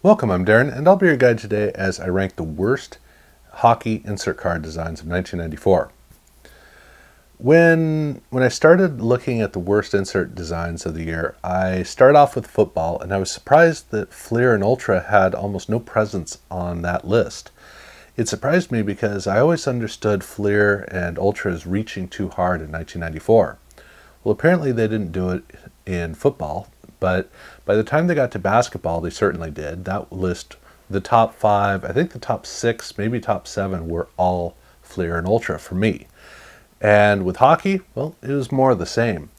Welcome, I'm Darren, and I'll be your guide today as I rank the worst hockey insert card designs of 1994. When I started looking at the worst insert designs of the year, I started off with football, and I was surprised that Fleer and Ultra had almost no presence on that list. It surprised me because I always understood Fleer and Ultra as reaching too hard in 1994. Well, apparently they didn't do it in football, but by the time they got to basketball, they certainly did. That list, the top 5, I think the top 6, maybe top 7 were all Fleer and Ultra for me. And with hockey, well, it was more of the same.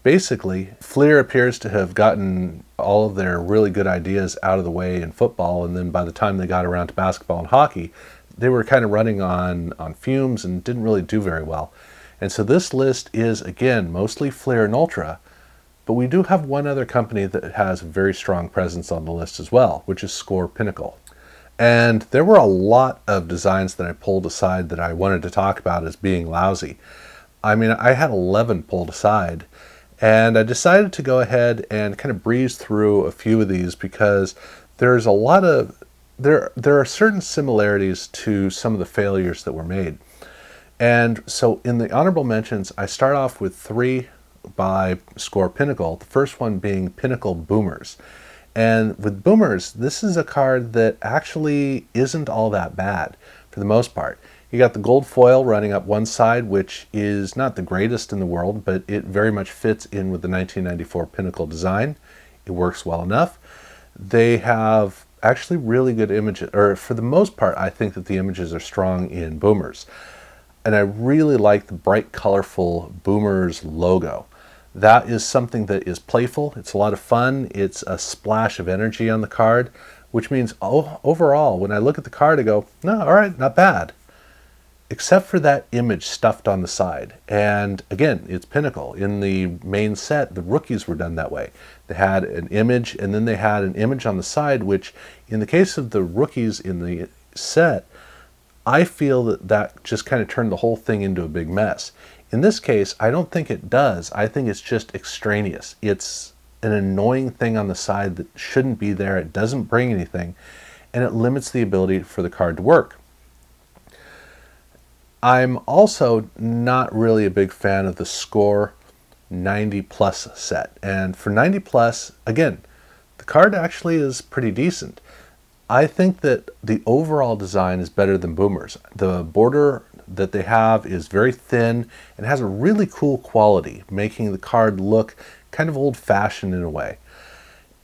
Basically, Fleer appears to have gotten all of their really good ideas out of the way in football, and then by the time they got around to basketball and hockey, they were kind of running on fumes and didn't really do very well. And so this list is, again, mostly Fleer and Ultra, but we do have one other company that has a very strong presence on the list as well, which is Score Pinnacle. And there were a lot of designs that I pulled aside that I wanted to talk about as being lousy. I mean, I had 11 pulled aside, and I decided to go ahead and kind of breeze through a few of these because there's a lot of, there are certain similarities to some of the failures that were made. And so in the honorable mentions, I start off with 3 by Score Pinnacle, the first one being Pinnacle Boomers. And with Boomers, this is a card that actually isn't all that bad for the most part. You got the gold foil running up one side, which is not the greatest in the world, but it very much fits in with the 1994 Pinnacle design. It works well enough. They have actually really good images, or for the most part, I think that the images are strong in Boomers. And I really like the bright, colorful Boomers logo. That is something that is playful. It's a lot of fun. It's a splash of energy on the card, which means overall, when I look at the card, I go, no, all right, not bad. Except for that image stuffed on the side. And again, it's Pinnacle. In the main set, the rookies were done that way. They had an image, and then they had an image on the side, which in the case of the rookies in the set, I feel that just kind of turned the whole thing into a big mess. In this case, I don't think it does. I think it's just extraneous. It's an annoying thing on the side that shouldn't be there. It doesn't bring anything, and it limits the ability for the card to work. I'm also not really a big fan of the Score 90 Plus set. And for 90 Plus, again, the card actually is pretty decent. I think that the overall design is better than Boomers. The border that they have is very thin and has a really cool quality, making the card look kind of old-fashioned in a way.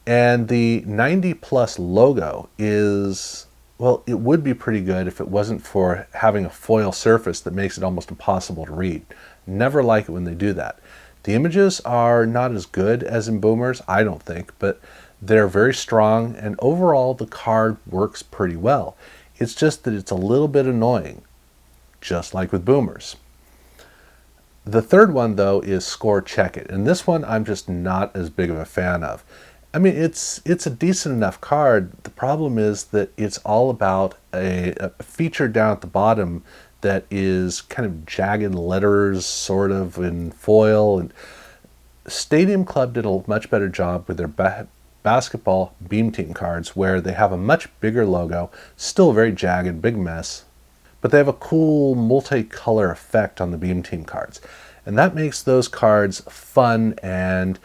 And the 90 Plus logo is, well, it would be pretty good if it wasn't for having a foil surface that makes it almost impossible to read. Never like it when they do that. The images are not as good as in Boomers, I don't think, but they're very strong, and overall the card works pretty well. It's just that it's a little bit annoying, just like with Boomers. The third one, though, is Score Check It, and this one I'm just not as big of a fan of. I mean, it's a decent enough card. The problem is that it's all about a feature down at the bottom that is kind of jagged letters, sort of, in foil. And Stadium Club did a much better job with their basketball Beam Team cards, where they have a much bigger logo, still very jagged, big mess, but they have a cool multicolor effect on the Beam Team cards. And that makes those cards fun, and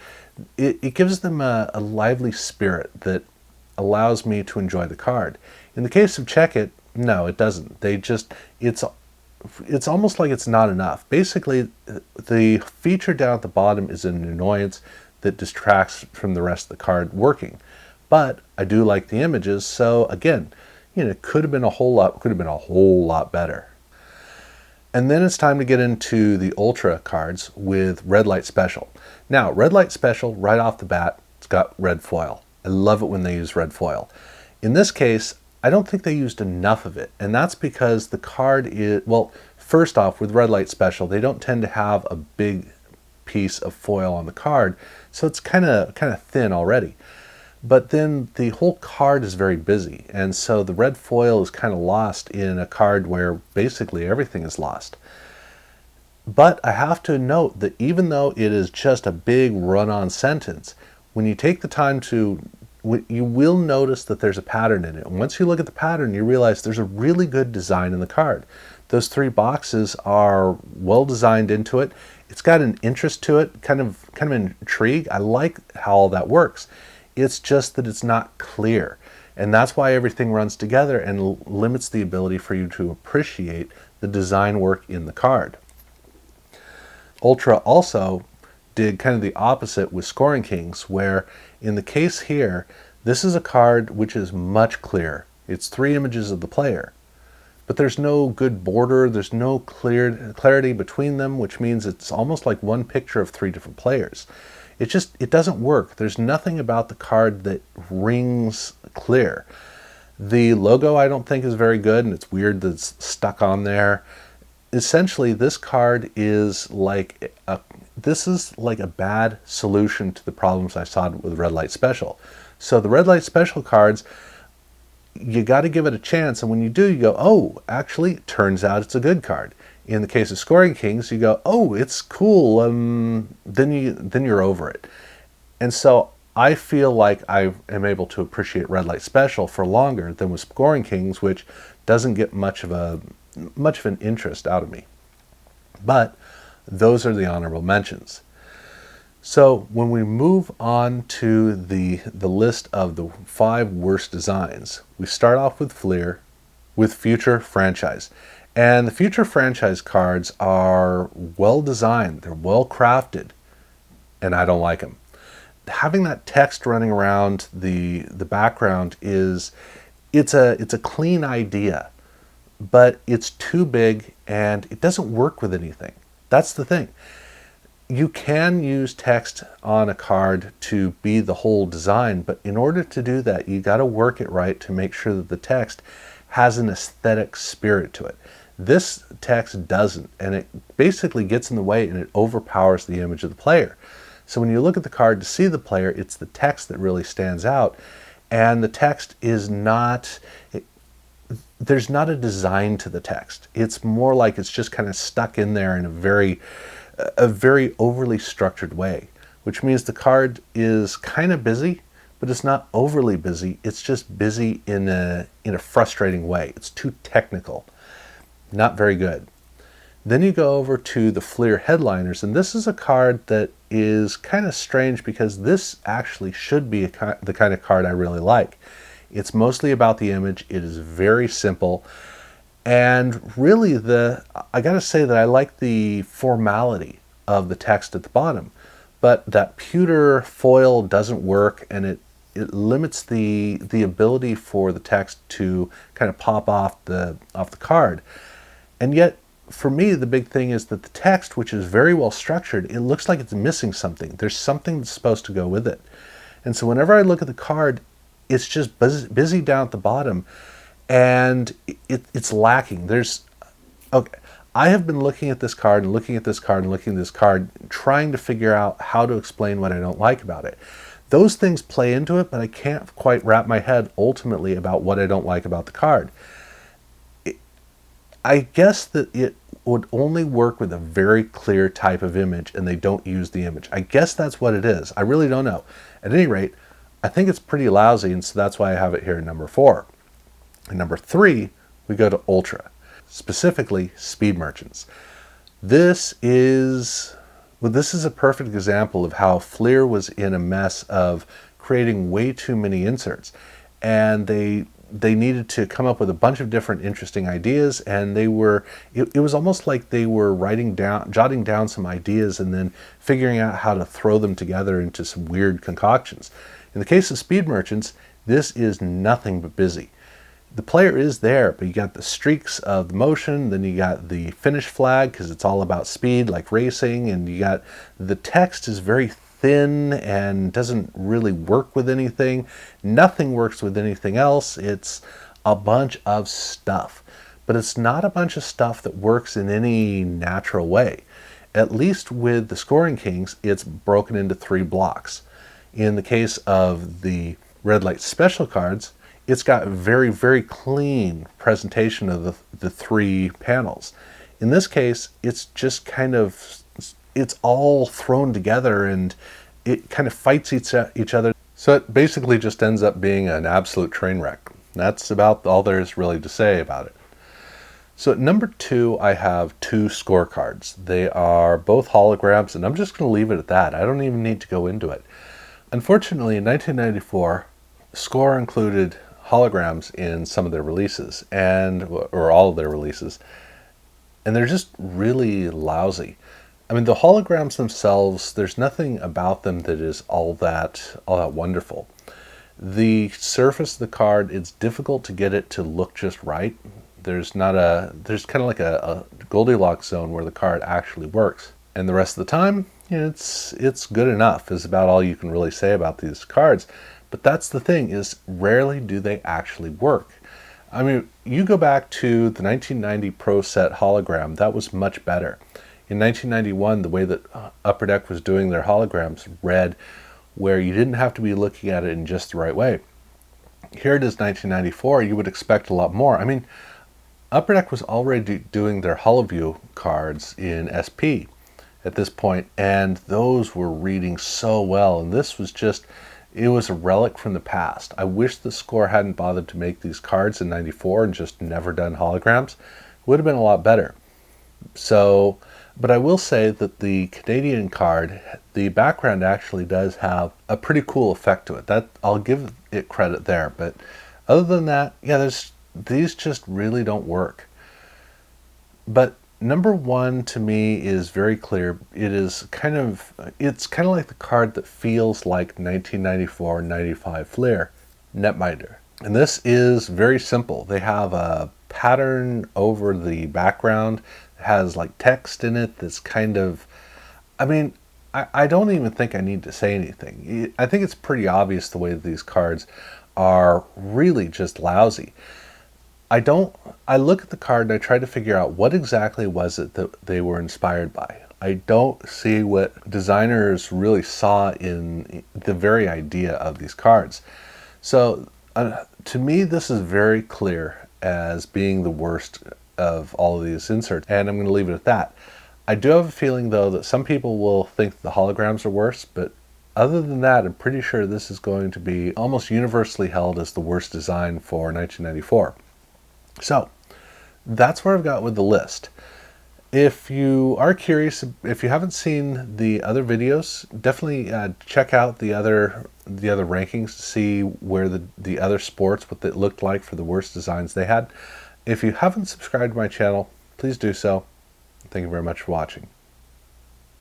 it gives them a lively spirit that allows me to enjoy the card. In the case of Check It, no, it doesn't. It's almost like it's not enough. Basically, the feature down at the bottom is an annoyance that distracts from the rest of the card working. But I do like the images, so again, it could have been a whole lot better. And then it's time to get into the Ultra cards with Red Light Special. Now, Red Light Special, right off the bat, it's got red foil. I love it when they use red foil. In this case, I don't think they used enough of it, and that's because the card is, well, first off, with Red Light Special, they don't tend to have a big piece of foil on the card, so it's kind of thin already. But then the whole card is very busy, and so the red foil is kind of lost in a card where basically everything is lost. But I have to note that even though it is just a big run-on sentence, when you take the time to you will notice that there's a pattern in it. And once you look at the pattern, you realize there's a really good design in the card. Those three boxes are well designed into it. It's got an interest to it, kind of an intrigue. I like how all that works. It's just that it's not clear. And that's why everything runs together and limits the ability for you to appreciate the design work in the card. Ultra also did kind of the opposite with Scoring Kings, where in the case here, this is a card which is much clearer. It's 3 images of the player, but there's no good border, there's no clarity between them, which means it's almost like one picture of 3 different players. It doesn't work. There's nothing about the card that rings clear. The logo I don't think is very good, and it's weird that it's stuck on there. Essentially, this card is like a bad solution to the problems I saw with Red Light Special. So the Red Light Special cards, you got to give it a chance, and when you do, you go, oh, actually, it turns out it's a good card. In the case of Scoring Kings, you go, oh, it's cool, then you're over it. And so I feel like I am able to appreciate Red Light Special for longer than with Scoring Kings, which doesn't get much of an interest out of me. But those are the honorable mentions. So when we move on to the list of the 5 worst designs, we start off with Fleer, with Future Franchise. And the Future Franchise cards are well designed, they're well crafted, and I don't like them. Having that text running around the background it's a clean idea, but it's too big and it doesn't work with anything. That's the thing. You can use text on a card to be the whole design, but in order to do that, you got to work it right to make sure that the text has an aesthetic spirit to it. This text doesn't, and it basically gets in the way and it overpowers the image of the player. So when you look at the card to see the player, it's the text that really stands out, and the text is not, there's not a design to the text. It's more like it's just kind of stuck in there in a very overly structured way, which means the card is kind of busy, but it's not overly busy. It's just busy in a frustrating way. It's too technical. Not very good. Then you go over to the Fleer Headliners, and this is a card that is kind of strange because this actually should be the kind of card I really like. It's mostly about the image. It is very simple. And really, I got to say that I like the formality of the text at the bottom, but that pewter foil doesn't work, and it limits the ability for the text to kind of pop off the card. And yet, for me, the big thing is that the text, which is very well structured, it looks like it's missing something. There's something that's supposed to go with it. And so whenever I look at the card, it's just busy down at the bottom, and it's lacking. I have been looking at this card and looking at this card and looking at this card, trying to figure out how to explain what I don't like about it. Those things play into it, but I can't quite wrap my head ultimately about what I don't like about the card. I guess that it would only work with a very clear type of image, and they don't use the image. I guess that's what it is. I really don't know. At any rate, I think it's pretty lousy, and so that's why I have it here at number 4. And number 3, we go to Ultra, specifically Speed Merchants. This is a perfect example of how Fleer was in a mess of creating way too many inserts, and they needed to come up with a bunch of different interesting ideas, and it was almost like they were jotting down some ideas and then figuring out how to throw them together into some weird concoctions. In the case of Speed Merchants, this is nothing but busy. The player is there, but you got the streaks of the motion, then you got the finish flag because it's all about speed like racing, and you got the text is very thin and doesn't really work with anything. Nothing works with anything else. It's a bunch of stuff, but it's not a bunch of stuff that works in any natural way. At least with the Scoring Kings, it's broken into 3 blocks. In the case of the Red Light Special cards, it's got very, very clean presentation of the 3 panels. In this case, it's just it's all thrown together, and it kind of fights each other. So it basically just ends up being an absolute train wreck. That's about all there is really to say about it. So at number 2, I have 2 scorecards. They are both holograms, and I'm just going to leave it at that. I don't even need to go into it. Unfortunately, in 1994, Score included holograms in some of their releases, or all of their releases, and they're just really lousy. I mean, the holograms themselves, there's nothing about them that is all that wonderful. The surface of the card, it's difficult to get it to look just right. There's kind of like a Goldilocks zone where the card actually works. And the rest of the time, it's good enough is about all you can really say about these cards. But that's the thing, is rarely do they actually work. I mean, you go back to the 1990 Pro Set hologram, that was much better. In 1991, the way that Upper Deck was doing their holograms read where you didn't have to be looking at it in just the right way. Here it is 1994, you would expect a lot more. I mean, Upper Deck was already doing their HoloView cards in SP at this point, and those were reading so well, and this was it was a relic from the past. I wish the Score hadn't bothered to make these cards in 94 and just never done holograms. It would have been a lot better. So, but I will say that the Canadian card, the background actually does have a pretty cool effect to it. That I'll give it credit there. But other than that, yeah, these just really don't work. But number 1 to me is very clear. It's kind of like the card that feels like 1994-95 Fleer, Netminder. And this is very simple. They have a pattern over the background. It has like text in it that's kind of, I mean, I don't even think I need to say anything. I think it's pretty obvious the way that these cards are really just lousy. I look at the card and I try to figure out what exactly was it that they were inspired by. I don't see what designers really saw in the very idea of these cards. So to me, this is very clear as being the worst of all of these inserts, and I'm going to leave it at that. I do have a feeling, though, that some people will think the holograms are worse, but other than that, I'm pretty sure this is going to be almost universally held as the worst design for 1994. So that's where I've got with the list. If you are curious, if you haven't seen the other videos, definitely check out the other rankings to see where the other sports, what it looked like for the worst designs they had. If you haven't subscribed to my channel, please do so. Thank you very much for watching.